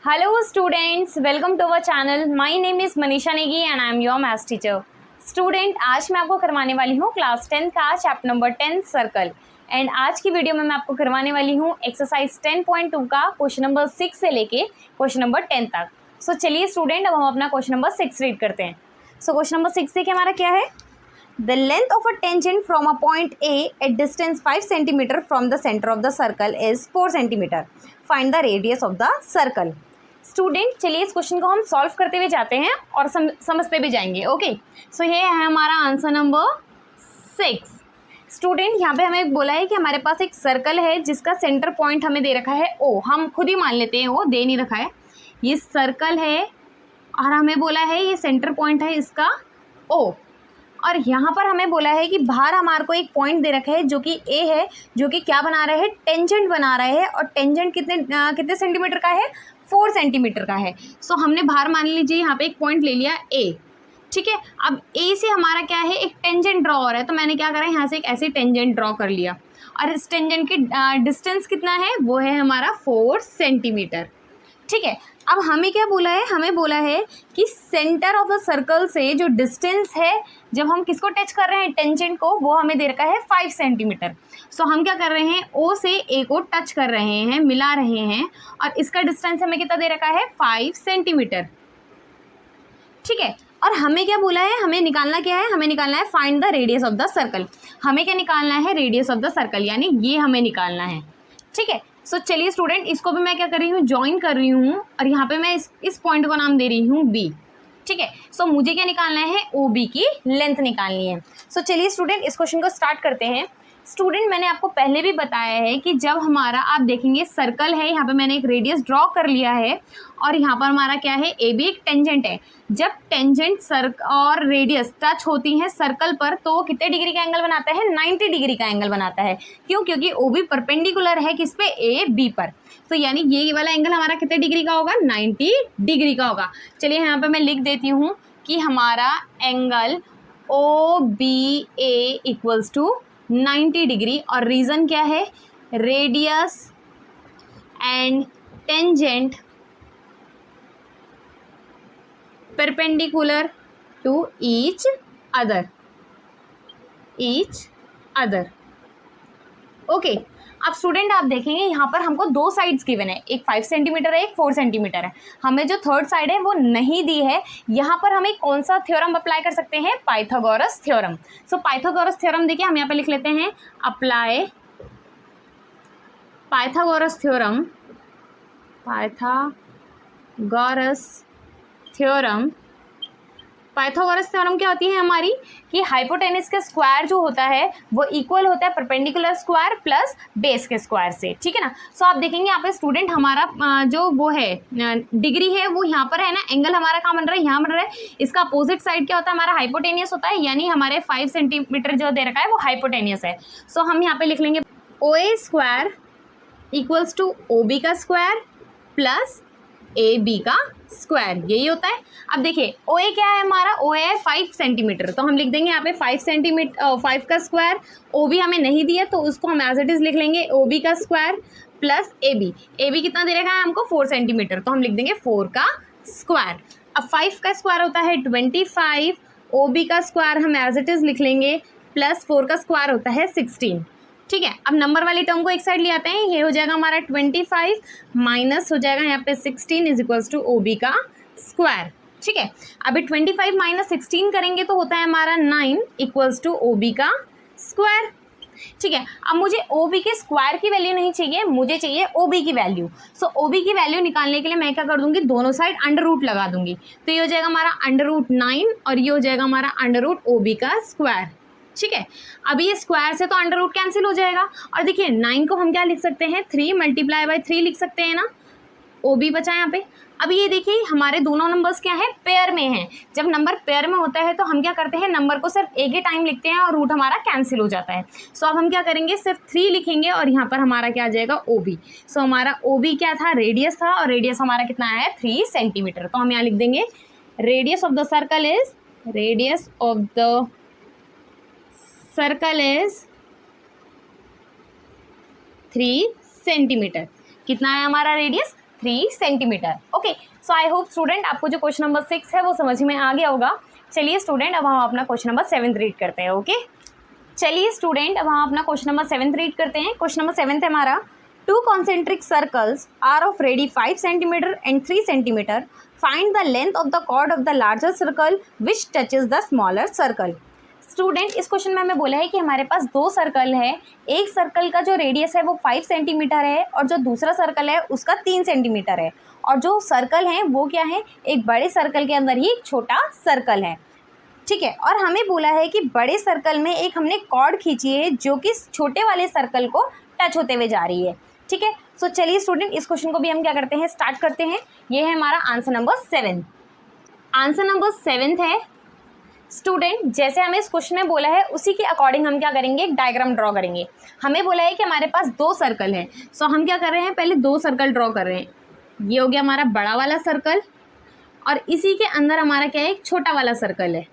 Hello students, welcome to our channel. My name is Manisha Negi and I am your maths teacher. Student, आज मैं आपको करवाने वाली हूँ क्लास 10 का चैप्टर नंबर 10 सर्कल एंड आज की वीडियो में मैं आपको करवाने वाली हूँ एक्सरसाइज 10.2 का क्वेश्चन नंबर 6 से लेके क्वेश्चन नंबर 10 तक। सो चलिए स्टूडेंट, अब हम अपना क्वेश्चन नंबर 6 रीड करते हैं। सो क्वेश्चन नंबर 6 देखिए हमारा क्या है। The length of a tangent from a point A at distance 5 cm from the center of the circle is 4 cm. Find the radius of the circle. Student चलिए इस question को हम solve करते हुए जाते हैं और समझते भी जाएंगे। ओके, सो ये है हमारा आंसर नंबर 6। स्टूडेंट यहाँ पे हमें बोला है कि हमारे पास एक सर्कल है जिसका सेंटर पॉइंट हमें दे रखा है ओ। हम खुद ही मान लेते हैं, ओ दे नहीं रखा है, ये सर्कल है और हमें बोला है ये सेंटर पॉइंट है इसका ओ। और यहाँ पर हमें बोला है कि बाहर हमारे को एक पॉइंट दे रखा है जो कि ए है, जो कि क्या बना रहा है, टेंजेंट बना रहा है। और टेंजेंट कितने सेंटीमीटर का है, 4 सेंटीमीटर का है। सो हमने बाहर मान लीजिए यहाँ पे एक पॉइंट ले लिया ए, ठीक है। अब ए से हमारा क्या है, एक टेंजेंट ड्रॉ हो रहा है, तो मैंने क्या करा, यहाँ से एक ऐसे टेंजेंट ड्रॉ कर लिया। और इस टेंजेंट की डिस्टेंस कितना है, वो है हमारा 4 सेंटीमीटर, ठीक है। अब हमें क्या बोला है, हमें बोला है कि सेंटर ऑफ द सर्कल से जो डिस्टेंस है, जब हम किसको टच कर रहे हैं, टेंजेंट को, वो हमें दे रखा है 5 सेंटीमीटर। सो हम क्या कर रहे हैं, ओ से ए को टच कर रहे हैं, मिला रहे हैं, और इसका डिस्टेंस हमें कितना दे रखा है, 5 सेंटीमीटर, ठीक है। और हमें क्या बोला है, हमें निकालना क्या है, हमें निकालना है find the radius of the circle. हमें क्या निकालना है, रेडियस ऑफ द सर्कल, यानी ये हमें निकालना है, ठीक है। सो चलिए स्टूडेंट, इसको भी मैं क्या कर रही हूँ, ज्वाइन कर रही हूँ, और यहाँ पे मैं इस पॉइंट को नाम दे रही हूँ बी, ठीक है। सो मुझे क्या निकालना है, ओ बी की लेंथ निकालनी है। सो चलिए स्टूडेंट, इस क्वेश्चन को स्टार्ट करते हैं। स्टूडेंट मैंने आपको पहले भी बताया है कि जब हमारा, आप देखेंगे सर्कल है, यहाँ पे मैंने एक रेडियस ड्रॉ कर लिया है, और यहाँ पर हमारा क्या है, ए बी एक टेंजेंट है। जब टेंजेंट और रेडियस टच होती हैं सर्कल पर, तो कितने डिग्री का एंगल बनाता है, 90 डिग्री का एंगल बनाता है। क्यों, क्योंकि ओ बी परपेंडिकुलर है किस पे, ए बी पर। तो यानी ये वाला एंगल हमारा कितने डिग्री का होगा, 90 डिग्री का होगा। चलिए यहाँ पर मैं लिख देती हूँ कि हमारा angle O B A equals to 90 degree. और रीज़न क्या है, radius and tangent perpendicular to each other, okay. अब स्टूडेंट आप देखेंगे यहाँ पर हमको दो साइड्स गिवन है, एक 5 सेंटीमीटर है, एक 4 सेंटीमीटर है। हमें जो थर्ड साइड है वो नहीं दी है। यहाँ पर हमें कौन सा थ्योरम अप्लाई कर सकते हैं, पाइथागोरस थ्योरम। सो पाइथागोरस थ्योरम देखिए हम यहाँ पे लिख लेते हैं, apply Pythagoras theorem, Pythagoras theorem क्या होती है हमारी, कि हाइपोटेनस का स्क्वायर जो होता है वो इक्वल होता है परपेंडिकुलर स्क्वायर प्लस बेस के स्क्वायर से, ठीक है ना। सो आप देखेंगे यहाँ पे स्टूडेंट हमारा जो वो है डिग्री है वो यहाँ पर है ना, एंगल हमारा कहाँ बन रहा है, यहाँ बन रहा है। इसका अपोजिट साइड क्या होता है, हमारा हाइपोटेनियस होता है, यानी हमारे 5 सेंटीमीटर जो दे रखा है वो हाइपोटेनियस है। सो हम यहाँ पे लिख लेंगे O A square equals to O B का स्क्वायर प्लस ए बी का स्क्वायर, यही होता है। अब देखिए ओ ए क्या है हमारा, ओ ए है 5 सेंटीमीटर, तो हम लिख देंगे यहाँ पे 5 का स्क्वायर। ओ बी हमें नहीं दिया तो उसको हम एज इट इज लिख लेंगे, ओ बी का स्क्वायर प्लस ए बी कितना दे रखा है हमको, 4 सेंटीमीटर, तो हम लिख देंगे 4 का स्क्वायर। अब 5 का स्क्वायर होता है 25, ओ बी का स्क्वायर हम एज इट इज लिख लेंगे, प्लस 4 का स्क्वायर होता है 16, ठीक है। अब नंबर वाली टर्म को एक साइड ले आते हैं, ये हो जाएगा हमारा 25 माइनस हो जाएगा यहाँ पे 16 is equals to O B का स्क्वायर, ठीक है। अभी 25 माइनस 16 करेंगे तो होता है हमारा 9 इक्वल्स टू ओ बी का स्क्वायर, ठीक है। अब मुझे ओ बी के स्क्वायर की वैल्यू नहीं चाहिए, मुझे चाहिए ओ बी की वैल्यू। सो ओ बी की वैल्यू निकालने के लिए मैं क्या कर दूंगी, दोनों साइड अंडर रूट लगा दूंगी, तो ये हो जाएगा हमारा अंडर रूट 9 और ये हो जाएगा हमारा अंडर रूट ओ बी का स्क्वायर, ठीक है। अभी ये स्क्वायर से तो अंडर रूट कैंसिल हो जाएगा, और देखिए 9 को हम क्या लिख सकते हैं, 3 मल्टीप्लाई बाई 3 लिख सकते हैं ना, ओ बी बचा यहाँ पे। अभी ये देखिए हमारे दोनों नंबर्स क्या है, पेयर में हैं। जब नंबर पेयर में होता है तो हम क्या करते हैं, नंबर को सिर्फ एक ही टाइम लिखते हैं और रूट हमारा कैंसिल हो जाता है। सो अब हम क्या करेंगे, सिर्फ 3 लिखेंगे और यहाँ पर हमारा क्या आ जाएगा, ओ बी। सो हमारा ओ बी क्या था, रेडियस था, और रेडियस हमारा कितना है, 3 सेंटीमीटर। तो हम यहाँ लिख देंगे radius of the circle is 3 centimetre. कितना है हमारा radius, 3 centimetre, okay. Okay, so I hope student आपको जो क्वेश्चन नंबर 6 है वो समझ में आ गया होगा। चलिए स्टूडेंट, अब हम अपना क्वेश्चन नंबर 7 रीड करते हैं। ओके, चलिए स्टूडेंट, अब हम अपना क्वेश्चन नंबर 7 रीड करते हैं। क्वेश्चन नंबर 7 है हमारा, 2 concentric circles are of radius 5 cm and 3 cm. Find the length of the chord of the larger circle which touches the smaller circle. Student, इस question में हमें बोला है कि हमारे पास 2 सर्कल है। एक सर्कल का जो रेडियस है वो 5 सेंटीमीटर है और जो दूसरा सर्कल है उसका 3 सेंटीमीटर है। और जो सर्कल है वो क्या है, एक बड़े सर्कल के अंदर ही एक छोटा सर्कल है। ठीक है, और हमें बोला है कि बड़े सर्कल में एक हमने कॉर्ड खींची है जो कि छोटे वाले सर्कल को टच होते हुए जा रही है। ठीक है, सो चलिए स्टूडेंट, इस क्वेश्चन को भी हम क्या करते हैं, स्टार्ट करते हैं। ये है हमारा आंसर नंबर 7। आंसर नंबर 7 है स्टूडेंट, जैसे हमें इस क्वेश्चन में बोला है उसी के अकॉर्डिंग हम क्या करेंगे, एक डायग्राम ड्रॉ करेंगे। हमें बोला है कि हमारे पास 2 सर्कल है, सो हम क्या कर रहे हैं, पहले 2 सर्कल ड्रॉ कर रहे हैं। ये हो गया हमारा बड़ा वाला सर्कल और इसी के अंदर हमारा क्या है, एक छोटा वाला सर्कल है।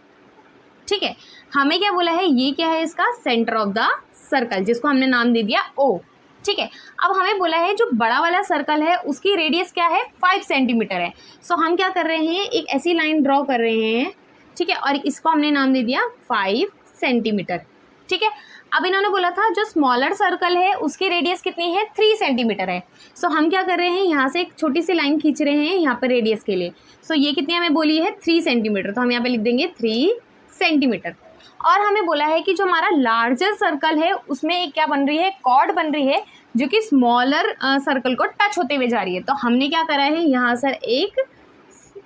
ठीक है, हमें क्या बोला है, ये क्या है, इसका सेंटर ऑफ द सर्कल, जिसको हमने नाम दे दिया O। ठीक है, अब हमें बोला है जो बड़ा वाला सर्कल है उसकी रेडियस क्या है, 5 सेंटीमीटर है। सो हम क्या कर रहे हैं, एक ऐसी लाइन ड्रॉ कर रहे हैं। ठीक है, और इसको हमने नाम दे दिया 5 सेंटीमीटर। ठीक है, अब इन्होंने बोला था जो स्मॉलर सर्कल है उसकी रेडियस कितनी है, 3 सेंटीमीटर है। सो हम क्या कर रहे हैं, यहाँ से एक छोटी सी लाइन खींच रहे हैं यहाँ पर रेडियस के लिए। सो ये कितनी हमें बोली है, 3 सेंटीमीटर, तो हम यहाँ पे लिख देंगे 3 सेंटीमीटर। और हमें बोला है कि जो हमारा लार्जर सर्कल है उसमें एक क्या बन रही है, कॉर्ड बन रही है जो कि स्मॉलर सर्कल को टच होते हुए जा रही है। तो हमने क्या करा है, यहाँ सर एक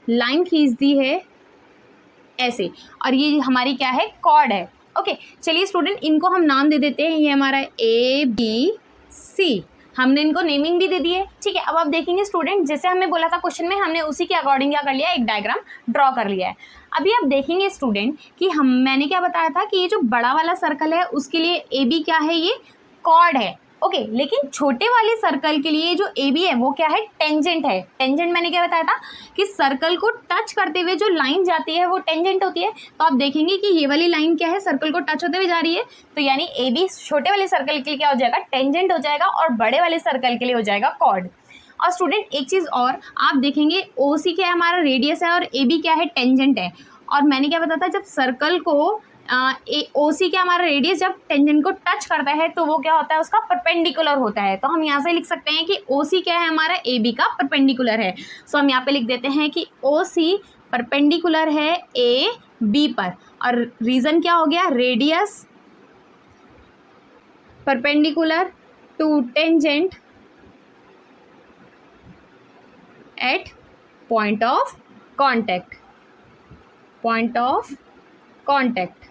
लाइन खींच दी है ऐसे, और ये हमारी क्या है, कॉर्ड है। ओके, चलिए स्टूडेंट, इनको हम नाम दे देते हैं। ये हमारा ABC, हमने इनको नेमिंग भी दे दी है। ठीक है, अब आप देखेंगे स्टूडेंट, जैसे हमें बोला था क्वेश्चन में, हमने उसी के अकॉर्डिंग क्या कर लिया, एक डायग्राम ड्रॉ कर लिया है। अभी आप देखेंगे स्टूडेंट कि मैंने क्या बताया था कि ये जो बड़ा वाला सर्कल है उसके लिए AB क्या है, ये कॉर्ड है। ओके, लेकिन छोटे वाले सर्कल के लिए जो AB है वो क्या है, टेंजेंट है। टेंजेंट मैंने क्या बताया था कि सर्कल को टच करते हुए जो लाइन जाती है वो टेंजेंट होती है। तो आप देखेंगे कि ये वाली लाइन क्या है, सर्कल को टच होते हुए जा रही है, तो यानी AB छोटे वाले सर्कल के लिए क्या हो जाएगा, टेंजेंट हो जाएगा, और बड़े वाले सर्कल के लिए हो जाएगा कॉर्ड। और स्टूडेंट एक चीज़ और आप देखेंगे, OC क्या है, हमारा रेडियस है, और AB क्या है, टेंजेंट है। और मैंने क्या बताया था, जब सर्कल को OC क्या हमारा रेडियस जब टेंजेंट को टच करता है तो वो क्या होता है, उसका परपेंडिकुलर होता है। तो हम यहाँ से लिख सकते हैं कि OC क्या है, हमारा AB का परपेंडिकुलर है। सो हम यहाँ पे लिख देते हैं कि OC परपेंडिकुलर है AB पर। और रीज़न क्या हो गया, radius perpendicular to tangent at point of contact, point of contact.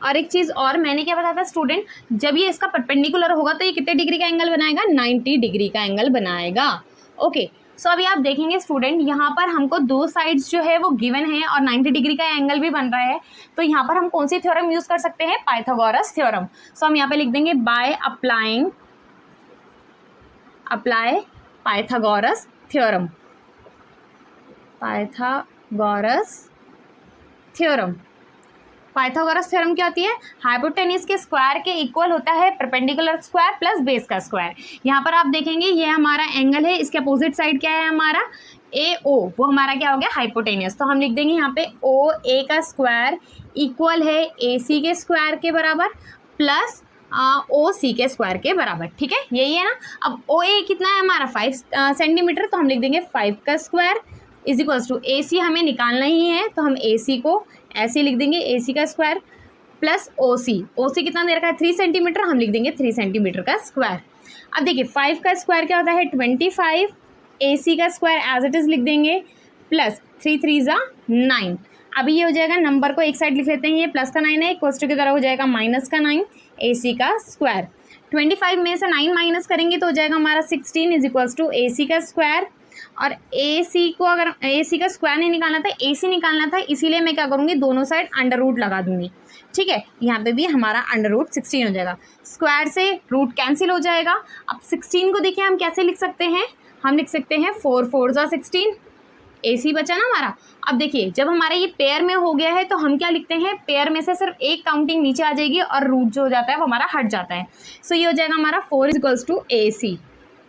और एक चीज़ और मैंने क्या बताया था स्टूडेंट, जब ये इसका परपेंडिकुलर होगा तो ये कितने डिग्री का एंगल बनाएगा, 90 डिग्री का एंगल बनाएगा। ओके, सो अभी आप देखेंगे स्टूडेंट, यहाँ पर हमको 2 साइड्स जो है वो गिवन है और 90 डिग्री का एंगल भी बन रहा है। तो यहाँ पर हम कौन सी थ्योरम यूज़ कर सकते हैं, पाइथागोरस थ्योरम। सो हम यहाँ पे लिख देंगे bye apply Pythagoras theorem, Pythagoras theorem. Pythagoras theorem क्या होती है, हाइपोटेन्यूज के स्क्वायर के इक्वल होता है परपेंडिकुलर स्क्वायर प्लस बेस का स्क्वायर। यहाँ पर आप देखेंगे ये हमारा एंगल है, इसके अपोजिट साइड क्या है हमारा, AO, वो हमारा क्या हो गया, हाइपोटेन्यूज। तो हम लिख देंगे यहाँ पे OA का स्क्वायर इक्वल है AC के स्क्वायर के बराबर प्लस OC के स्क्वायर के बराबर। ठीक है, यही है ना। अब OA कितना है हमारा, 5 सेंटीमीटर, तो हम लिख देंगे 5 का square is equals to AC हमें निकालना ही है, तो हम AC को ऐसे लिख देंगे, AC का स्क्वायर प्लस OC कितना दे रखा है, 3 सेंटीमीटर, हम लिख देंगे 3 सेंटीमीटर का स्क्वायर। अब देखिए 5 का स्क्वायर क्या होता है, 25, AC का स्क्वायर एज इट इज़ लिख देंगे प्लस 3 3 ज़ा 9। अभी ये हो जाएगा, नंबर को एक साइड लिख लेते हैं, ये प्लस का 9 है, इक्वल्स टू की तरह हो जाएगा माइनस का 9, AC का स्क्वायर। 25 में से 9 माइनस करेंगे तो हो जाएगा हमारा 16 इज इक्वल्स टू AC का स्क्वायर। और AC को अगर AC का स्क्वायर नहीं निकालना था, AC निकालना था, इसीलिए मैं क्या करूँगी, दोनों साइड अंडर रूट लगा दूंगी। ठीक है, यहाँ पे भी हमारा अंडर रूट 16 हो जाएगा, स्क्वायर से रूट कैंसिल हो जाएगा। अब 16 को देखिए हम कैसे लिख सकते हैं, हम लिख सकते हैं 4 4 ज़ा 16, AC बचा ना हमारा। अब देखिए जब हमारा ये पेयर में हो गया है तो हम क्या लिखते हैं, पेयर में से सिर्फ एक काउंटिंग नीचे आ जाएगी और रूट जो हो जाता है वो हमारा हट जाता है। सो ये हो जाएगा हमारा 4 is equals to AC।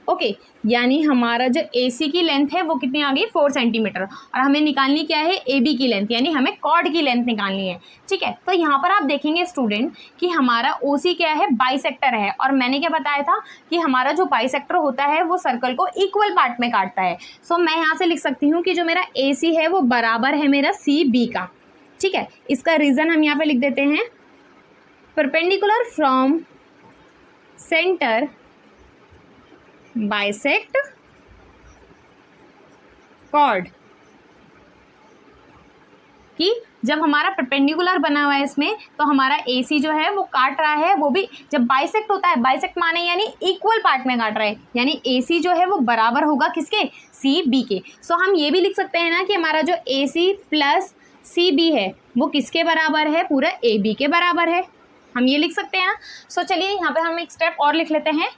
Okay, यानी हमारा जो AC की लेंथ है वो कितनी आ गई 4 सेंटीमीटर, और हमें निकालनी क्या है AB की लेंथ, यानी हमें कॉर्ड की लेंथ निकालनी है। ठीक है, तो यहाँ पर आप देखेंगे स्टूडेंट कि हमारा OC क्या है, बाइसेक्टर है, और मैंने क्या बताया था कि हमारा जो बाइसेक्टर होता है वो सर्कल को इक्वल पार्ट में काटता है। सो मैं यहाँ से लिख सकती हूँ कि जो मेरा AC है वो बराबर है मेरा CB का। ठीक है, इसका रीज़न हम यहाँ पे लिख देते हैं, perpendicular from centre bisect chord, कि जब हमारा परपेंडिकुलर बना हुआ है इसमें तो हमारा AC जो है वो काट रहा है, वो भी जब बाइसेक्ट होता है, बाइसेक्ट माने यानी इक्वल पार्ट में काट रहा है, यानी AC जो है वो बराबर होगा किसके, CB के। सो हम ये भी लिख सकते हैं ना कि हमारा जो AC प्लस CB है वो किसके बराबर है, पूरा AB के बराबर है, हम ये लिख सकते हैं ना। सो चलिए यहाँ पे हम एक स्टेप और लिख लेते हैं।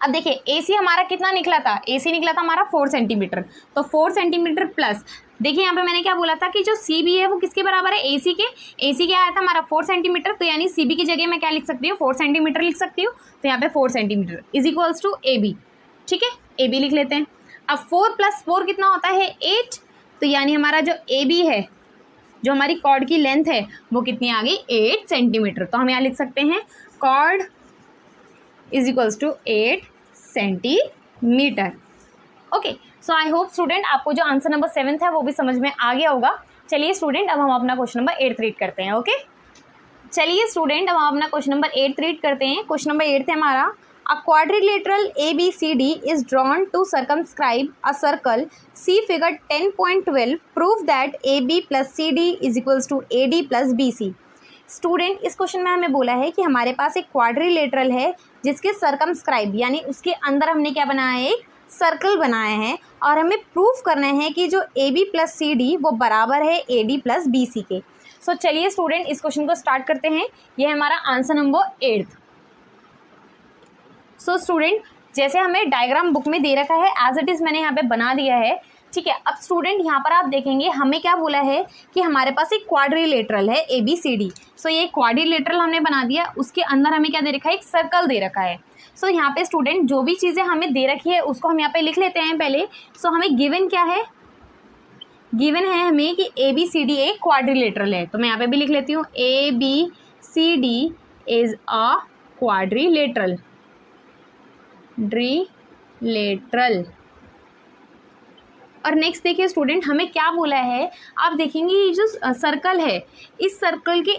अब देखिए AC हमारा कितना निकला था, AC निकला था हमारा 4 सेंटीमीटर, तो 4 सेंटीमीटर प्लस, देखिए यहाँ पे मैंने क्या बोला था कि जो CB है वो किसके बराबर है, AC के। AC क्या आया था हमारा 4 सेंटीमीटर, तो यानी CB की जगह मैं क्या लिख सकती हूँ, 4 सेंटीमीटर लिख सकती हूँ, तो यहाँ पे 4 centimetre is equals to AB। ठीक है, AB लिख लेते हैं। अब 4 + 4 कितना होता है, 8, तो यानी हमारा जो AB है, जो हमारी कॉर्ड की लेंथ है वो कितनी आ गई, 8 सेंटीमीटर। तो हम यहाँ लिख सकते हैं chord is equals to 8 centimetre. Okay, so I hope student आपको जो आंसर नंबर 7 है वो भी समझ में आ गया होगा। चलिए स्टूडेंट अब हम अपना क्वेश्चन नंबर 8 रीड करते हैं। ओके, चलिए स्टूडेंट अब हम अपना क्वेश्चन नंबर 8 रीड करते हैं। क्वेश्चन नंबर 8 है हमारा, a quadrilateral ABCD is drawn to circumscribe a circle, see figure 10.12, prove that AB + CD is equals to AD + BC। Student इस क्वेश्चन में हमें बोला है कि हमारे पास एक क्वाड्रिलेटरल है जिसके सर्कमस्क्राइब यानी उसके अंदर हमने क्या बनाया है, एक सर्कल बनाए हैं, और हमें प्रूफ करना है कि जो AB + CD वो बराबर है AD + BC के। सो चलिए स्टूडेंट इस क्वेश्चन को स्टार्ट करते हैं। ये है हमारा आंसर नंबर 8। सो स्टूडेंट जैसे हमें डायग्राम बुक में दे रखा है एज इट इज़ मैंने यहाँ पे बना दिया है। ठीक है, अब स्टूडेंट यहाँ पर आप देखेंगे हमें क्या बोला है कि हमारे पास एक क्वाड्रिलेटरल है ABCD। सो ये क्वाड्रिलेटरल हमने बना दिया, उसके अंदर हमें क्या दे रखा है, एक सर्कल दे रखा है। सो यहाँ पे स्टूडेंट जो भी चीज़ें हमें दे रखी है उसको हम यहाँ पे लिख लेते हैं पहले। सो हमें गिवन क्या है, गिवन है हमें कि ABCD एक क्वाड्रिलेटरल है, तो मैं यहाँ पे भी लिख लेती हूँ ABCD इज अ क्वाड्रिलेटरल, और नेक्स्ट देखिए स्टूडेंट हमें क्या बोला है, आप देखेंगे ये जो सर्कल है इस सर्कल के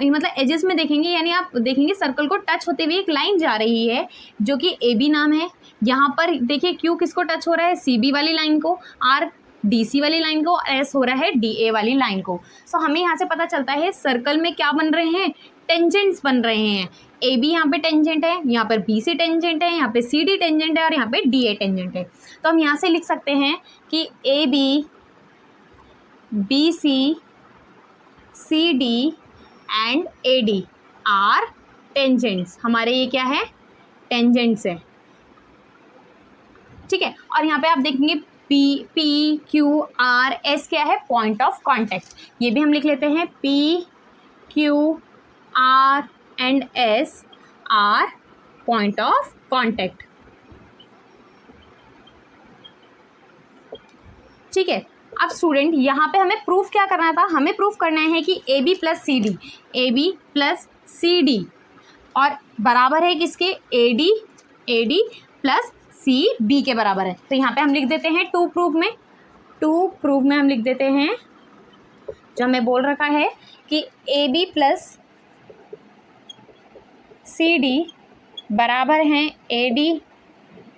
मतलब एजेस में देखेंगे, यानी आप देखेंगे सर्कल को टच होते हुए एक लाइन जा रही है जो कि AB नाम है। यहाँ पर देखिए Q किसको टच हो रहा है, CB वाली लाइन को, R DC वाली लाइन को, S हो रहा है DA वाली लाइन को। सो हमें यहाँ से पता चलता है सर्कल में क्या बन रहे हैं, टेंजेंट्स बन रहे हैं। AB यहाँ पे टेंजेंट है, यहाँ पर BC टेंजेंट है, यहाँ पे CD टेंजेंट है, और यहाँ पे DA टेंजेंट है। तो हम यहाँ से लिख सकते हैं कि AB, BC, CD and AD are tangents, हमारे ये क्या है, टेंजेंट्स है। ठीक है, और यहाँ पे आप देखेंगे P, Q, R, S क्या है, पॉइंट ऑफ कॉन्टैक्ट, ये भी हम लिख लेते हैं P, Q, R and S are point of contact. ठीक है, अब स्टूडेंट यहाँ पे हमें प्रूफ क्या करना था, हमें प्रूफ करना है कि AB + CD और बराबर है किसके, AD + CB के बराबर है। तो यहाँ पे हम लिख देते हैं टू प्रूफ में हम लिख देते हैं जो हमें बोल रखा है कि AB + CD बराबर हैं AD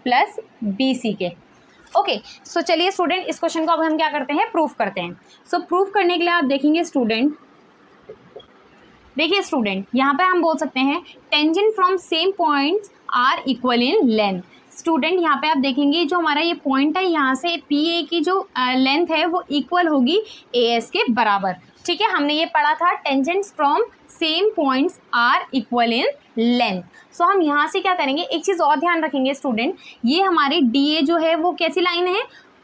+ BC के। ओके, सो चलिए स्टूडेंट इस क्वेश्चन को अब हम क्या करते हैं, प्रूफ करते हैं। सो प्रूफ करने के लिए आप देखेंगे स्टूडेंट, देखिए स्टूडेंट यहाँ पे हम बोल सकते हैं tangent from same points are equal in length. Student यहाँ पे आप देखेंगे जो हमारा ये पॉइंट है यहाँ से PA की जो लेंथ है वो इक्वल होगी AS के बराबर। ठीक है, हमने ये पढ़ा था tangents from same points are equal in length. So हम यहाँ से क्या करेंगे, एक चीज़ और ध्यान रखेंगे स्टूडेंट, ये हमारी DA जो है वो कैसी लाइन है,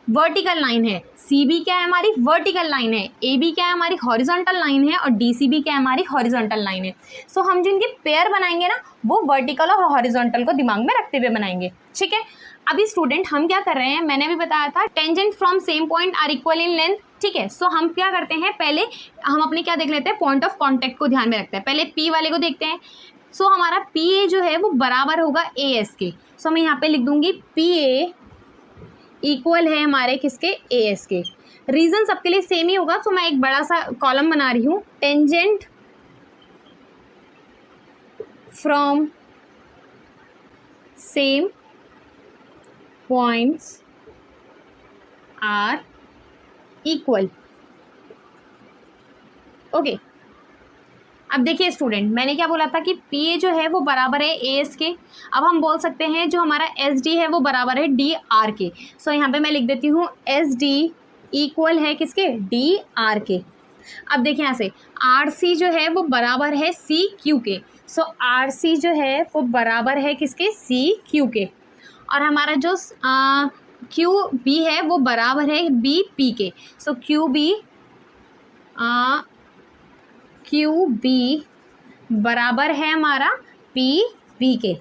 वर्टिकल लाइन है, सी बी क्या है हमारी वर्टिकल लाइन है, ए बी क्या है हमारी हॉरिजॉन्टल लाइन है और डी सी बी क्या है हमारी हॉरिजॉन्टल लाइन है। सो हम जिनके पेयर बनाएंगे ना वो वर्टिकल और हॉरिजॉन्टल को दिमाग में रखते हुए बनाएंगे, ठीक है। अभी स्टूडेंट हम क्या कर रहे हैं, मैंने भी बताया था tangent from same point are equal in length, ठीक है। सो हम क्या करते हैं, पहले हम अपने क्या देख लेते हैं, पॉइंट ऑफ कॉन्टैक्ट को ध्यान में रखते हैं। पहले पी वाले को देखते हैं। सो हमारा पी ए जो है वो बराबर होगा ए एस के। सो मैं यहाँ पे लिख दूंगी पी ए इक्वल है हमारे किसके, ए एस के। रीजन सबके लिए सेम ही होगा, तो मैं एक बड़ा सा कॉलम बना रही हूँ, tangent from same points are equal. Okay, अब देखिए स्टूडेंट, मैंने क्या बोला था कि पी ए जो है वो बराबर है ए एस के। अब हम बोल सकते हैं जो हमारा एस डी है वो बराबर है डी आर के। सो यहाँ पे मैं लिख देती हूँ एस डी इक्वल है किसके, डी आर के। अब देखिए यहाँ से आर सी जो है वो बराबर है सी क्यू के। सो आर सी जो है वो बराबर है किसके, सी क्यू के। और हमारा जो क्यू बी है वो बराबर है बी पी के। सो क्यू बी बराबर है हमारा पी वी के।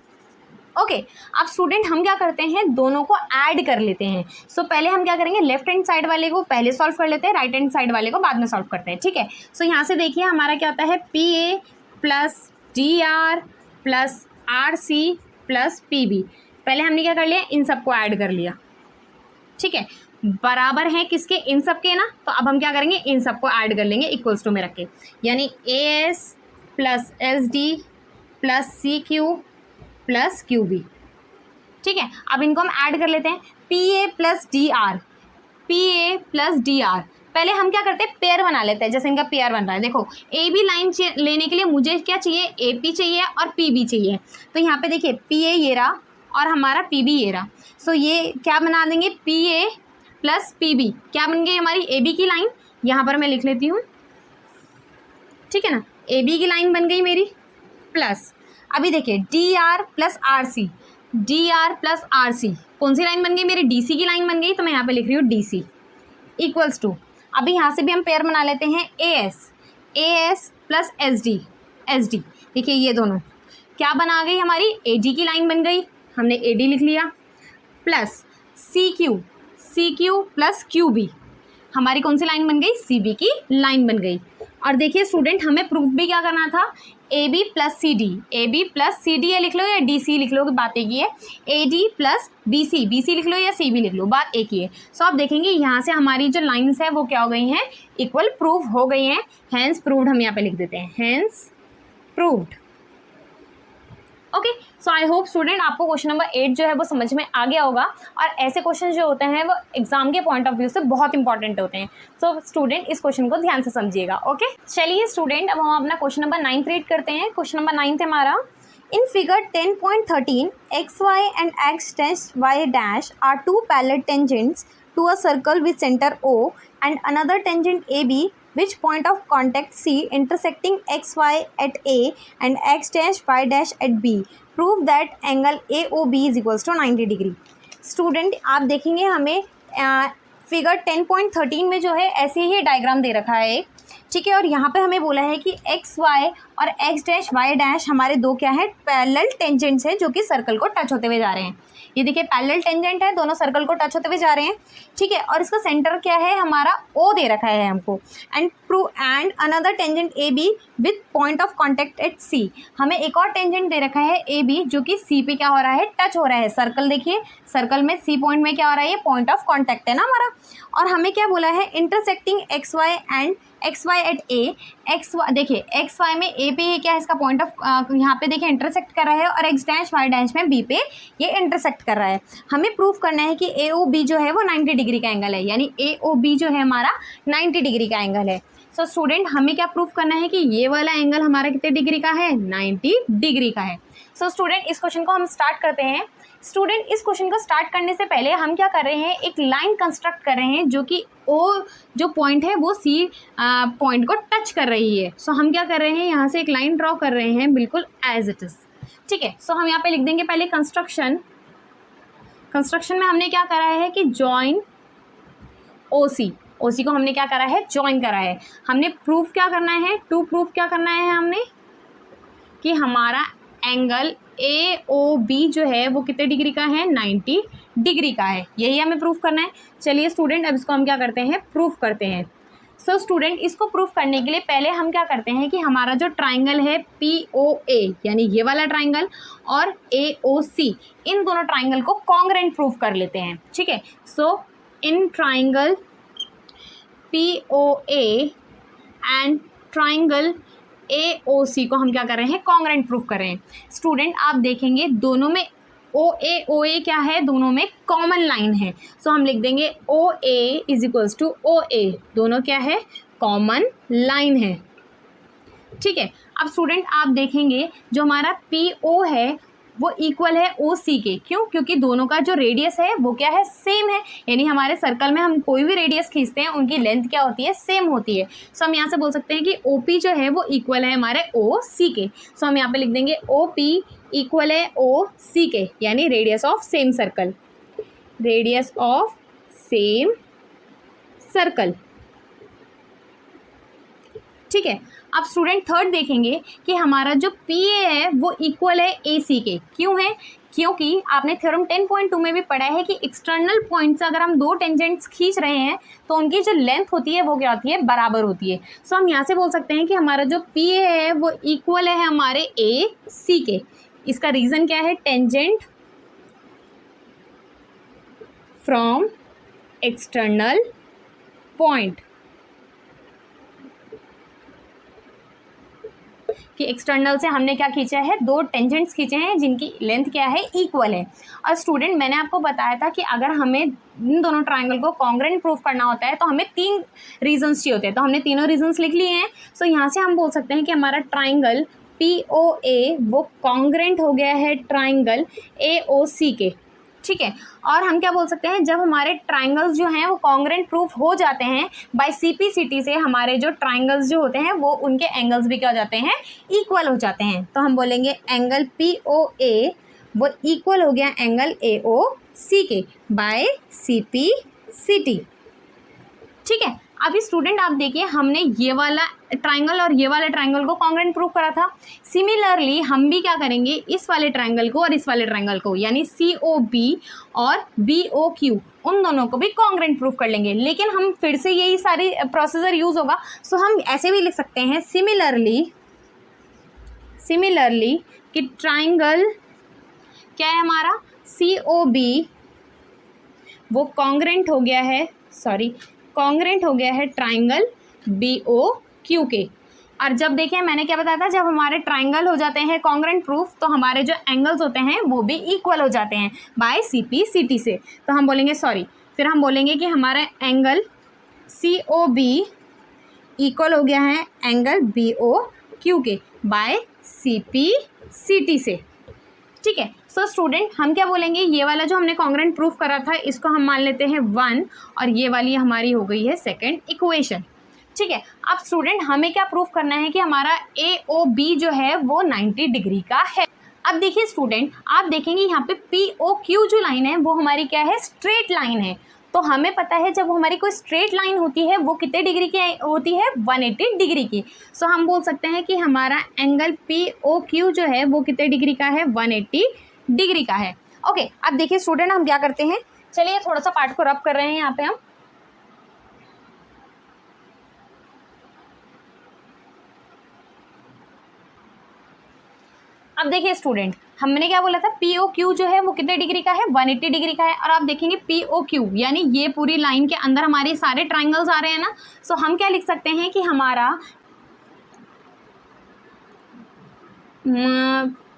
ओके, अब स्टूडेंट हम क्या करते हैं, दोनों को ऐड कर लेते हैं। सो पहले हम क्या करेंगे, लेफ्ट हैंड साइड वाले को पहले सॉल्व कर लेते हैं, राइट हैंड साइड वाले को बाद में सॉल्व करते हैं, ठीक है। सो यहाँ से देखिए हमारा क्या होता है, P A plus D R plus R C plus P B. पहले हमने क्या कर लिया, इन सबको ऐड कर लिया, ठीक है। बराबर है किसके, इन सब के ना। तो अब हम क्या करेंगे, इन सबको ऐड कर लेंगे इक्वल्स टू में रख के, यानी A S plus S D plus C Q plus Q B, ठीक है। अब इनको हम ऐड कर लेते हैं, P A plus D R, P A plus D R. पहले हम क्या करते हैं, पेयर बना लेते हैं, जैसे इनका पेयर बन रहा है। देखो ए बी लाइन लेने के लिए मुझे क्या चाहिए, ए पी चाहिए और पी बी चाहिए। तो यहाँ पे देखिए पी ए ये रहा और हमारा पी बी ये रहा। सो ये क्या बना देंगे, P A plus P B क्या बन गई हमारी, ए बी की लाइन। यहाँ पर मैं लिख लेती हूँ, ठीक है ना, ए बी की लाइन बन गई मेरी। प्लस अभी देखिए D R plus R C, D R plus R C कौन सी लाइन बन गई मेरी, डी सी की लाइन बन गई। तो मैं यहाँ पे लिख रही हूँ डी सी इक्वल्स टू, अभी यहाँ से भी हम पेयर बना लेते हैं, ए S plus S D, S D. देखिए ये दोनों क्या बना गई हमारी, ए डी की लाइन बन गई, हमने ए डी लिख लिया। Plus C Q plus Q B, हमारी कौन सी लाइन बन गई, सी बी की लाइन बन गई। और देखिए स्टूडेंट हमें प्रूफ भी क्या करना था, A B plus C D, A B plus C D लिख लो या डी सी लिख लो, बात एक ही है। A D plus B C लिख लो या सी बी लिख लो, बात एक ही है। सो आप देखेंगे यहाँ से हमारी जो लाइन्स है वो क्या हो गई हैं, इक्वल प्रूफ हो गई हैं। हैंस प्रूव्ड हम यहाँ पे लिख देते हैं, hence proved. Okay, so I hope student आपको क्वेश्चन नंबर 8 जो है वो समझ में आ गया होगा। और ऐसे क्वेश्चन जो होते हैं वो एग्जाम के पॉइंट ऑफ व्यू से बहुत इंपॉर्टेंट होते हैं। सो स्टूडेंट इस क्वेश्चन को ध्यान से समझिएगा। ओके, चलिए स्टूडेंट अब हम अपना क्वेश्चन नंबर 9 रीड करते हैं। क्वेश्चन नंबर 9 है हमारा, in figure 10.13 X Y and X dash Y dash are two parallel tangents to a circle with centre O and another tangent AB which point of contact C intersecting XY at A and X dash Y dash at B. Prove that angle AOB is equals to 90 degree. Student आप देखेंगे हमें figure 10.13 में जो है ऐसे ही diagram दे रखा है एक, ठीक है। और यहाँ पे हमें बोला है कि एक्स वाई और एक्स डैश वाई डैश हमारे दो क्या है, पैरेलल टेंजेंट्स है जो कि सर्कल को टच होते हुए जा रहे हैं। ये देखिए पैरेलल टेंजेंट है, दोनों सर्कल को टच होते हुए जा रहे हैं, ठीक है। और इसका सेंटर क्या है हमारा, ओ दे रखा है हमको। And another tangent A B with point of contact at C, हमें एक और टेंजेंट दे रखा है ए बी जो कि सी पे क्या हो रहा है, टच हो रहा है। सर्कल देखिए, सर्कल में सी पॉइंट में क्या हो रहा है, ये पॉइंट ऑफ कॉन्टैक्ट है ना हमारा। और हमें क्या बोला है, intersecting X Y and X Y at A, X Y देखिए एक्स वाई में ए पे ये क्या है, इसका पॉइंट ऑफ यहाँ पे देखिए इंटरसेक्ट कर रहा है, और एक्स डैश वाई डैश में बी पे ये इंटरसेक्ट कर रहा है। हमें प्रूफ करना है कि ए ओ बी जो है वो 90 डिग्री का एंगल है, यानी ए ओ बी जो है हमारा 90 डिग्री का एंगल है। सो स्टूडेंट हमें क्या प्रूफ करना है कि ये वाला एंगल हमारा कितने डिग्री का है, 90 डिग्री का है। सो स्टूडेंट इस क्वेश्चन को हम स्टार्ट करते हैं। स्टूडेंट इस क्वेश्चन को स्टार्ट करने से पहले हम क्या कर रहे हैं, एक लाइन कंस्ट्रक्ट कर रहे हैं जो कि ओ जो पॉइंट है वो सी पॉइंट को टच कर रही है। सो हम क्या कर रहे हैं, यहाँ से एक लाइन ड्रॉ कर रहे हैं बिल्कुल एज इट इज़, ठीक है। सो हम यहाँ पे लिख देंगे पहले कंस्ट्रक्शन में हमने क्या करा है कि जॉइन ओ सी को हमने क्या करा है, ज्वाइन करा है। हमने प्रूफ क्या करना है, टू प्रूफ क्या करना है हमने कि हमारा एंगल AOB जो है वो कितने डिग्री का है, 90 डिग्री का है। यही हमें प्रूफ करना है। चलिए स्टूडेंट, अब इसको हम क्या करते हैं, प्रूफ करते हैं। सो स्टूडेंट, इसको प्रूफ करने के लिए पहले हम क्या करते हैं कि हमारा जो ट्राइंगल है POA यानी ये वाला ट्राइंगल और AOC, इन दोनों ट्राइंगल को कॉन्ग्रेंट प्रूफ कर लेते हैं। ठीक है, so in triangle POA and triangle AOC को हम क्या कर रहे हैं, कॉन्ग्रेंट प्रूफ कर रहे हैं। स्टूडेंट, आप देखेंगे दोनों में OA क्या है, दोनों में कॉमन लाइन है। सो हम लिख देंगे OA is equals to OA, दोनों क्या है, कॉमन लाइन है। ठीक है, अब स्टूडेंट आप देखेंगे जो हमारा PO है वो इक्वल है OC के। क्यों? क्योंकि दोनों का जो रेडियस है वो क्या है, सेम है। यानी हमारे सर्कल में हम कोई भी रेडियस खींचते हैं उनकी लेंथ क्या होती है, सेम होती है। सो हम यहाँ से बोल सकते हैं कि OP जो है वो इक्वल है हमारे OC के। सो हम यहाँ पे लिख देंगे OP इक्वल है OC के, यानी radius of same circle, radius of same circle. ठीक है, अब स्टूडेंट थर्ड देखेंगे कि हमारा जो PA है वो इक्वल है AC के। क्यों है? क्योंकि आपने थ्योरम 10.2 में भी पढ़ा है कि एक्सटर्नल पॉइंट से अगर हम दो टेंजेंट्स खींच रहे हैं तो उनकी जो लेंथ होती है वो क्या होती है, बराबर होती है। सो हम यहाँ से बोल सकते हैं कि हमारा जो PA है वो इक्वल है हमारे AC के। इसका रीज़न क्या है, टेंजेंट फ्रॉम एक्सटर्नल पॉइंट, कि एक्सटर्नल से हमने क्या खींचा है, दो टेंजेंट्स खींचे हैं जिनकी लेंथ क्या है, इक्वल है। और स्टूडेंट मैंने आपको बताया था कि अगर हमें इन दोनों ट्राइंगल को कॉन्ग्रेंट प्रूफ करना होता है तो हमें 3 रीजंस चाहिए होते हैं। तो हमने तीनों रीजंस लिख लिए हैं। सो यहाँ से हम बोल सकते हैं कि हमारा ट्राइंगल POA वो कॉन्ग्रेंट हो गया है ट्राइंगल AOC के। ठीक है, और हम क्या बोल सकते हैं, जब हमारे ट्राइंगल्स जो हैं वो कॉन्ग्रेंट प्रूफ हो जाते हैं बाय CP/CT से, हमारे जो ट्राइंगल्स जो होते हैं वो उनके एंगल्स भी क्या हो जाते हैं, इक्वल हो जाते हैं। तो हम बोलेंगे एंगल POA वो इक्वल हो गया एंगल AOC के बाय CP/CT। ठीक है, अभी स्टूडेंट आप देखिए हमने ये वाला ट्राइंगल और ये वाले ट्राइंगल को कॉन्ग्रेंट प्रूफ करा था। सिमिलरली हम भी क्या करेंगे, इस वाले ट्राइंगल को और इस वाले ट्राइंगल को यानी COB और BOQ उन दोनों को भी कॉन्ग्रेंट प्रूफ कर लेंगे। लेकिन हम फिर से यही सारी प्रोसीजर यूज़ होगा। सो हम ऐसे भी लिख सकते हैं सिमिलरली कि ट्राइंगल क्या है हमारा, COB वो कॉन्ग्रेंट हो गया है ट्राइंगल BOQ के। और जब देखिए मैंने क्या बताया था, जब हमारे ट्राइंगल हो जाते हैं कॉन्ग्रेंट प्रूफ तो हमारे जो एंगल्स होते हैं वो भी इक्वल हो जाते हैं बाय CP/CT से। तो हम बोलेंगे फिर हम बोलेंगे कि हमारा एंगल COB इक्वल हो गया है एंगल BOQ के बाय CP/CT से। ठीक है, सो स्टूडेंट हम क्या बोलेंगे, ये वाला जो हमने कॉन्ग्रेंट प्रूफ करा था इसको हम मान लेते हैं 1 और ये वाली हमारी हो गई है सेकंड इक्वेशन। ठीक है, अब स्टूडेंट हमें क्या प्रूफ करना है कि हमारा AOB जो है वो 90 डिग्री का है। अब देखिए स्टूडेंट, आप देखेंगे यहाँ पे POQ जो लाइन है वो हमारी क्या है, स्ट्रेट लाइन है। तो हमें पता है जब हमारी कोई स्ट्रेट लाइन होती है वो कितने डिग्री की होती है, 180 डिग्री की। सो हम बोल सकते हैं कि हमारा एंगल POQ जो है वो कितने डिग्री का है, 180 डिग्री का है। ओके, अब देखिए स्टूडेंट हम क्या करते हैं, चलिए थोड़ा सा पार्ट को रब कर रहे हैं यहाँ पे हम। अब देखिए स्टूडेंट हमने क्या बोला था, POQ जो है वो कितने डिग्री का है, 180 डिग्री का है। और आप देखेंगे POQ यानी ये पूरी लाइन के अंदर हमारे सारे ट्राइंगल्स आ रहे हैं ना। सो हम क्या लिख सकते हैं कि हमारा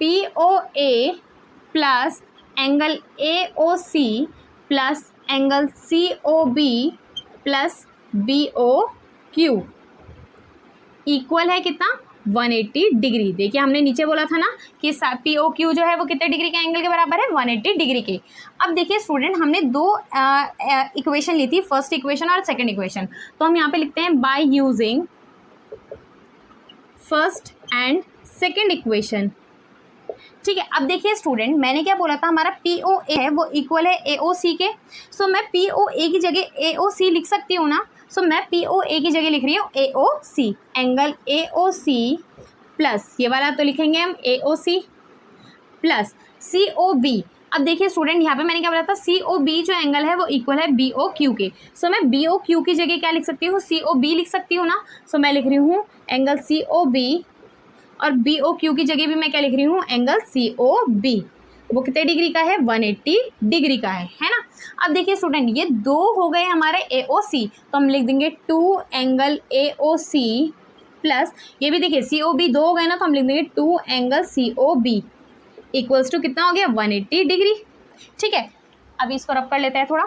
POA plus angle AOC plus angle COB plus BOQ equal है कितना, 180 डिग्री। देखिए हमने नीचे बोला था ना कि POQ जो है वो कितने डिग्री के एंगल के बराबर है, 180 डिग्री के। अब देखिए स्टूडेंट हमने दो इक्वेशन ली थी, फर्स्ट इक्वेशन और सेकंड इक्वेशन। तो हम यहाँ पे लिखते हैं by using first and second equation ठीक है, अब देखिए स्टूडेंट, मैंने क्या बोला था, हमारा POA है वो इक्वल है AOC के। सो मैं POA की जगह AOC लिख सकती हूँ ना। सो मैं POA की जगह लिख रही हूँ AOC, एंगल AOC प्लस ये वाला तो लिखेंगे हम AOC प्लस COB। अब देखिए स्टूडेंट, यहाँ पे मैंने क्या बोला था, COB जो एंगल है वो इक्वल है BOQ के। सो मैं BOQ की जगह क्या लिख सकती हूँ, COB लिख सकती हूँ ना। सो मैं लिख रही हूँ एंगल COB और BOQ की जगह भी मैं क्या लिख रही हूँ, एंगल COB। वो कितने डिग्री का है, 180 डिग्री का है ना। अब देखिए स्टूडेंट, ये दो हो गए हमारे AOC, तो हम लिख देंगे 2 एंगल AOC प्लस ये भी देखिए COB 2 हो गए ना, तो हम लिख देंगे 2 एंगल COB इक्वल्स टू कितना हो गया, 180 डिग्री। ठीक है, अब इसको रब कर लेते हैं थोड़ा।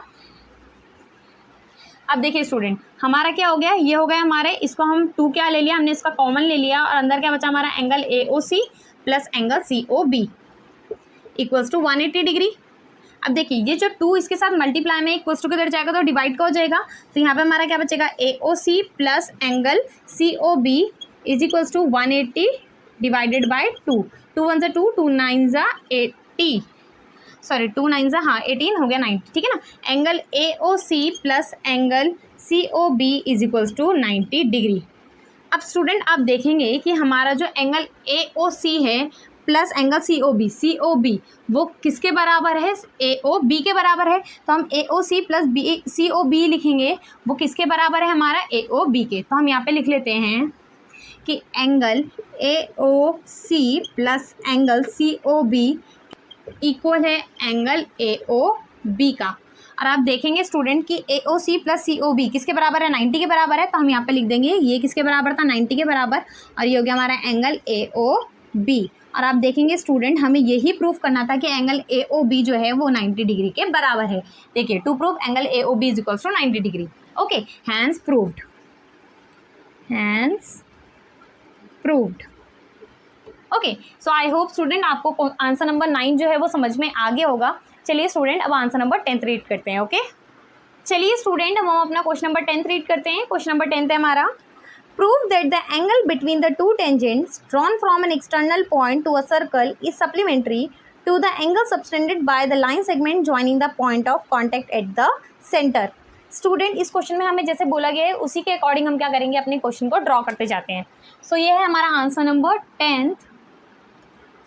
अब देखिए स्टूडेंट, हमारा क्या हो गया, ये हो गया हमारे, इसको हम 2 क्या ले लिया, हमने इसका कॉमन ले लिया और अंदर क्या बचा हमारा, angle AOC plus angle COB equals to 180 degree. अब देखिए ये जो 2 इसके साथ मल्टीप्लाई में इक्वल्स टू किधर जाएगा, तो डिवाइड का हो जाएगा। तो यहाँ पे हमारा क्या बचेगा, AOC plus angle COB is equals to 180 divided by 2। 2 1 2, 2 9 80, sorry 2 9 हाँ 18 हो गया 90। ठीक है ना। Angle AOC plus angle COB is equals to 90 degree. अब स्टूडेंट आप देखेंगे कि हमारा जो एंगल AOC है प्लस एंगल COB वो किसके बराबर है, AOB के बराबर है। तो हम AOC प्लस COB लिखेंगे, वो किसके बराबर है, हमारा AOB के। तो हम यहाँ पे लिख लेते हैं कि angle AOC plus angle COB equal है एंगल AOB का। और आप देखेंगे स्टूडेंट कि AOC प्लस COB किसके बराबर है, 90 के बराबर है। तो हम यहाँ पे लिख देंगे ये किसके बराबर था, 90 के बराबर, और ये हो गया हमारा एंगल AOB। और आप देखेंगे स्टूडेंट, हमें यही प्रूफ करना था कि एंगल AOB जो है वो 90 डिग्री के बराबर है। देखिए to proof angle AOB is equals to 90 degree. Okay, hence proved, hence proved. Okay, so I hope student आपको आंसर नंबर 9 जो है वो समझ में आ गया होगा। चलिए स्टूडेंट, अब आंसर नंबर 10 रीड करते हैं। ओके, चलिए स्टूडेंट, हम अपना क्वेश्चन नंबर 10 रीड करते हैं। क्वेश्चन नंबर 10 है हमारा, prove that the angle between the two tangents drawn from an external point to a circle is supplementary to the angle subtended by the line segment joining the point of contact at the center। Student, इस question में हमें जैसे बोला गया है उसी के according हम क्या करेंगे, अपने क्वेश्चन को ड्रॉ करते जाते हैं। सो ये है हमारा आंसर नंबर 10।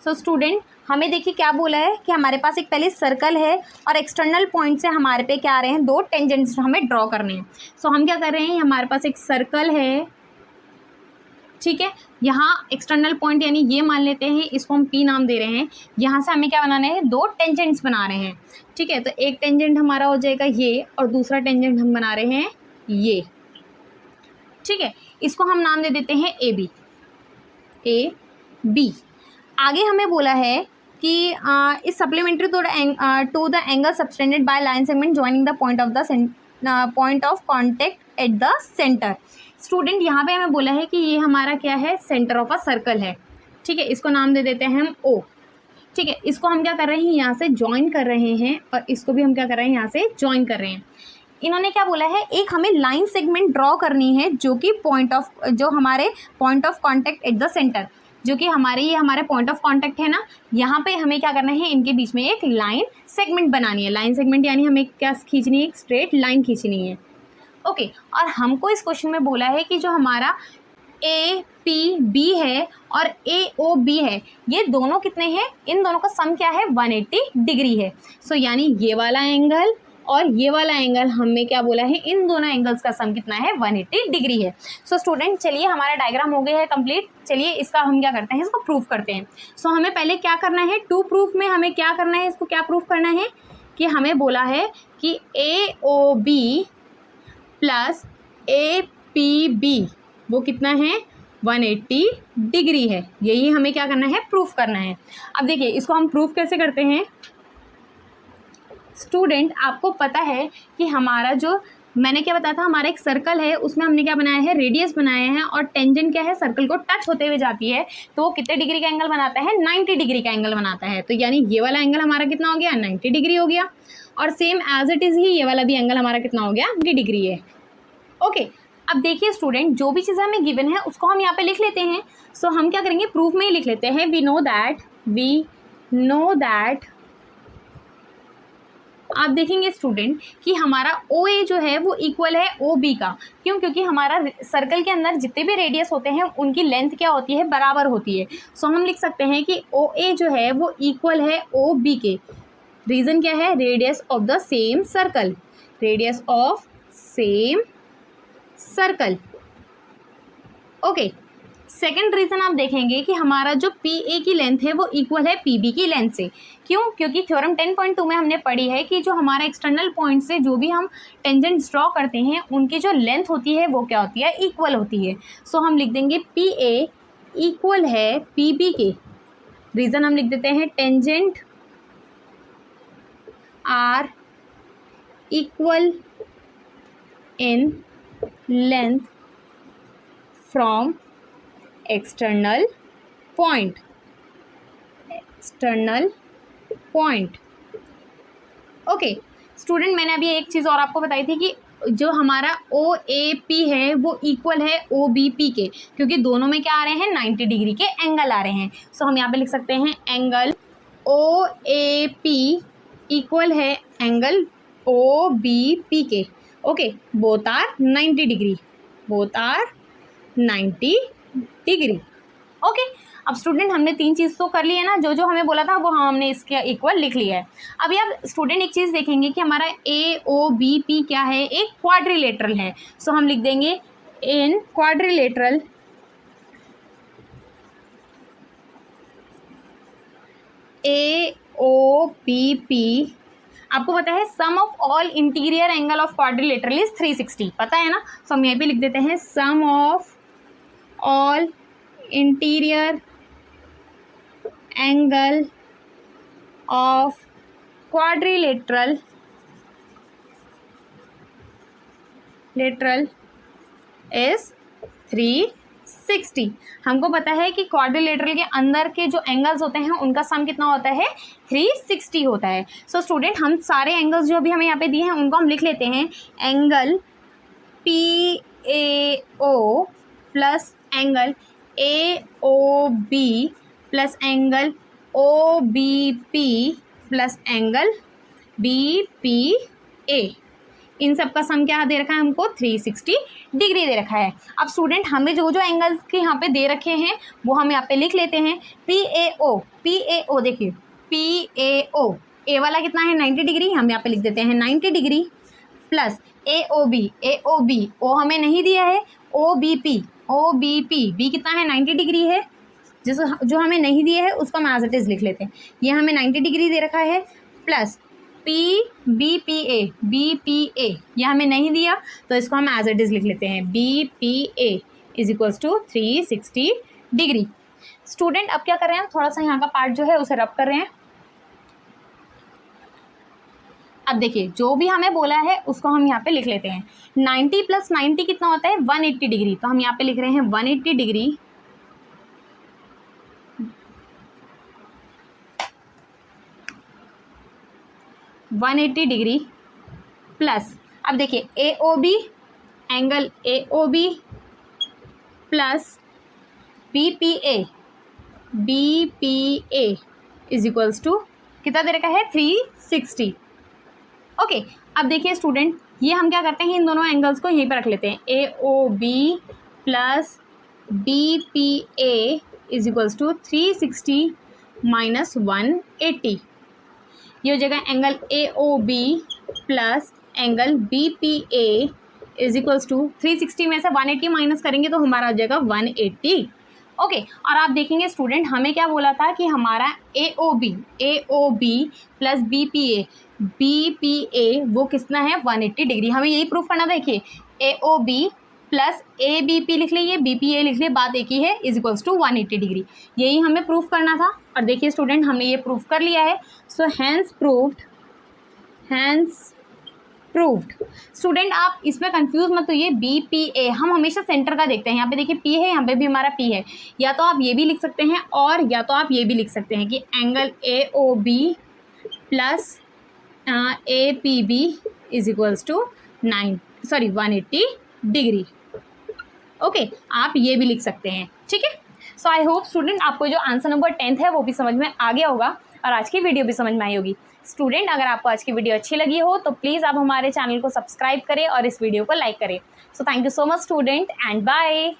सो स्टूडेंट, हमें देखिए क्या बोला है कि हमारे पास एक पहले सर्कल है और एक्सटर्नल पॉइंट से हमारे पे क्या आ रहे हैं, 2 टेंजेंट्स हमें ड्रॉ करने हैं। सो हम क्या कर रहे हैं, हमारे पास एक सर्कल है, ठीक है। यहाँ एक्सटर्नल पॉइंट यानी ये मान लेते हैं, इसको हम P नाम दे रहे हैं। यहाँ से हमें क्या बनाना है, 2 टेंजेंट्स बना रहे हैं, ठीक है। तो एक टेंजेंट हमारा हो जाएगा ये और दूसरा टेंजेंट हम बना रहे हैं ये, ठीक है। इसको हम नाम दे देते हैं AB। आगे हमें बोला है कि is supplementary to the angle subtended by line segment joining the point of contact at the centre. Student, यहाँ पे हमें बोला है कि ये हमारा क्या है, सेंटर ऑफ अ सर्कल है, ठीक है। इसको नाम दे देते हैं हम O, ठीक है। इसको हम क्या कर रहे हैं, यहाँ से ज्वाइन कर रहे हैं और इसको भी हम क्या कर रहे हैं, यहाँ से ज्वाइन कर रहे हैं। इन्होंने क्या बोला है, एक हमें लाइन सेगमेंट ड्रॉ करनी है जो कि जो हमारे point of contact eight the centre, जो कि ये हमारे पॉइंट ऑफ कॉन्टैक्ट है ना, यहाँ पे हमें क्या करना है, इनके बीच में एक लाइन सेगमेंट बनानी है। लाइन सेगमेंट यानी हमें क्या खींचनी है, एक स्ट्रेट लाइन खींचनी है। ओके, और हमको इस क्वेश्चन में बोला है कि जो हमारा APB है और AOB है, ये दोनों कितने हैं, इन दोनों का सम क्या है, 180 डिग्री है। सो यानी ये वाला एंगल और ये वाला एंगल हमें क्या बोला है, इन दोनों एंगल्स का सम कितना है, 180 डिग्री है। सो स्टूडेंट, चलिए हमारा डायग्राम हो गया है कंप्लीट। चलिए इसका हम क्या करते हैं, इसको प्रूफ करते हैं। सो हमें पहले क्या करना है, टू प्रूफ में हमें क्या करना है, इसको क्या प्रूफ करना है कि हमें बोला है कि AOB प्लस APB वो कितना है, 180 डिग्री है। यही हमें क्या करना है, प्रूफ करना है। अब देखिए इसको हम प्रूफ कैसे करते हैं। स्टूडेंट, आपको पता है कि हमारा जो मैंने क्या बताया था, हमारा एक सर्कल है, उसमें हमने क्या बनाया है, रेडियस बनाया है और टेंजेंट क्या है, सर्कल को टच होते हुए जाती है, तो वो कितने डिग्री का एंगल बनाता है, 90 डिग्री का एंगल बनाता है। तो यानी ये वाला एंगल हमारा कितना हो गया, 90 डिग्री हो गया। और सेम एज इट इज़ ही ये वाला भी एंगल हमारा कितना हो गया, 90 डिग्री है। ओके, अब देखिए स्टूडेंट, जो भी चीज़ें हमें गिवन है उसको हम यहाँ पे लिख लेते हैं। सो हम क्या करेंगे, प्रूफ में ही लिख लेते हैं। We know that we know that, आप देखेंगे स्टूडेंट कि हमारा ओ ए जो है वो इक्वल है ओ बी का। क्यों? क्योंकि हमारा सर्कल के अंदर जितने भी रेडियस होते हैं उनकी लेंथ क्या होती है? बराबर होती है। सो हम लिख सकते हैं कि ओ ए जो है वो इक्वल है ओ बी के। रीज़न क्या है? Radius of the same circle, radius of same circle. Okay, second reason आप देखेंगे कि हमारा जो पी ए की लेंथ है वो इक्वल है पी बी की लेंथ से। क्यों? क्योंकि थ्योरम 10.2 में हमने पढ़ी है कि जो हमारा एक्सटर्नल पॉइंट से जो भी हम टेंजेंट्स ड्रॉ करते हैं उनकी जो लेंथ होती है वो क्या होती है? इक्वल होती है। सो हम लिख देंगे पी ए इक्वल है पी बी के। रीज़न हम लिख देते हैं tangent are equal in length from external point, external point. Okay student, मैंने अभी एक चीज़ और आपको बताई थी कि जो हमारा ओ ए पी है वो इक्वल है ओ बी पी के, क्योंकि दोनों में क्या आ रहे हैं? 90 डिग्री के एंगल आ रहे हैं। सो हम यहाँ पे लिख सकते हैं angle O A P equal है एंगल ओ बी पी के। Okay, both are 90 degree, both are 90 degree. Okay, अब स्टूडेंट हमने 3 चीज़ तो कर ली है ना, जो जो हमें बोला था वो हमने इसके इक्वल लिख लिया है। अभी आप स्टूडेंट एक चीज़ देखेंगे कि हमारा ए ओ बी पी क्या है? एक क्वाड्रिलेटरल है। सो हम लिख देंगे in quadrilateral A O B P, आपको पता है sum of all interior angle of quadrilateral is 360, पता है ना? सो हम यहाँ पे लिख देते हैं sum of all interior angle of quadrilateral is 360। हमको पता है कि क्वाड्रिलेटरल के अंदर के जो एंगल्स होते हैं उनका सम कितना होता है? 360 होता है। सो स्टूडेंट हम सारे एंगल्स जो भी हमें यहाँ पे दिए हैं उनको हम लिख लेते हैं। Angle P A O plus angle A O B plus angle O B P plus angle B P A, इन सब का सम क्या दे रखा है हमको? 360 डिग्री दे रखा है। अब स्टूडेंट हमें जो जो एंगल्स के यहाँ पे दे रखे हैं वो हम यहाँ पे लिख लेते हैं। पी ए ओ देखिए पी ए ओ, ए वाला कितना है? 90 डिग्री, हम यहाँ पे लिख देते हैं 90 डिग्री, प्लस ए ओ बी, ओ हमें नहीं दिया है, ओ बी पी, बी कितना है? 90 डिग्री है। जो हमें नहीं दिया है उसको हम एज इट इज़ लिख लेते हैं। ये हमें 90 डिग्री दे रखा है, प्लस बी पी ए, यह हमें नहीं दिया तो इसको हम एज इट इज़ लिख लेते हैं। B P A is equals to 360 degree. Student अब क्या कर रहे हैं? थोड़ा सा यहाँ का पार्ट जो है उसे रब कर रहे हैं। अब देखिए जो भी हमें बोला है उसको हम यहाँ पे लिख लेते हैं। 90 प्लस 90 कितना होता है? 180 डिग्री। तो हम यहाँ पे लिख रहे हैं 180 डिग्री, 180 डिग्री प्लस, अब देखिए A O B, angle A O B plus B P A is equals to कितना दे रखा है? 360। ओके, अब देखिए स्टूडेंट ये हम क्या करते हैं? इन दोनों एंगल्स को यहीं पर रख लेते हैं। A O B plus B P A is equals to 360 minus 180। ये हो जाएगा angle A O B plus angle B P A is equals to 360 में से 180 माइनस करेंगे तो हमारा हो जाएगा 180। ओके, और आप देखेंगे स्टूडेंट हमें क्या बोला था कि हमारा A O B plus B P A वो कितना है? 180 डिग्री। हमें यही प्रूफ करना था। देखिए A O B plus A B P लिख लीजिए, बी पी ए लिख लीजिए, बात एक ही है, इज इक्वल्स टू 180 डिग्री। यही हमें प्रूफ करना था और देखिए स्टूडेंट हमने ये प्रूफ कर लिया है। So hence proved. स्टूडेंट आप इसमें कंफ्यूज मत होइए। बी पी ए हम हमेशा सेंटर का देखते हैं। यहाँ पे देखिए पी है, यहाँ पे भी हमारा पी है। या तो आप ये भी लिख सकते हैं और या तो आप ये भी लिख सकते हैं कि angle A O B plus A P B is equals to 180 degree. Okay, आप ये भी लिख सकते हैं, ठीक है। सो आई होप स्टूडेंट आपको जो आंसर नंबर 10th है वो भी समझ में आ गया होगा और आज की वीडियो भी समझ में आई होगी। स्टूडेंट अगर आपको आज की वीडियो अच्छी लगी हो तो प्लीज़ आप हमारे चैनल को सब्सक्राइब करें और इस वीडियो को लाइक करें। So thank you so much student and bye.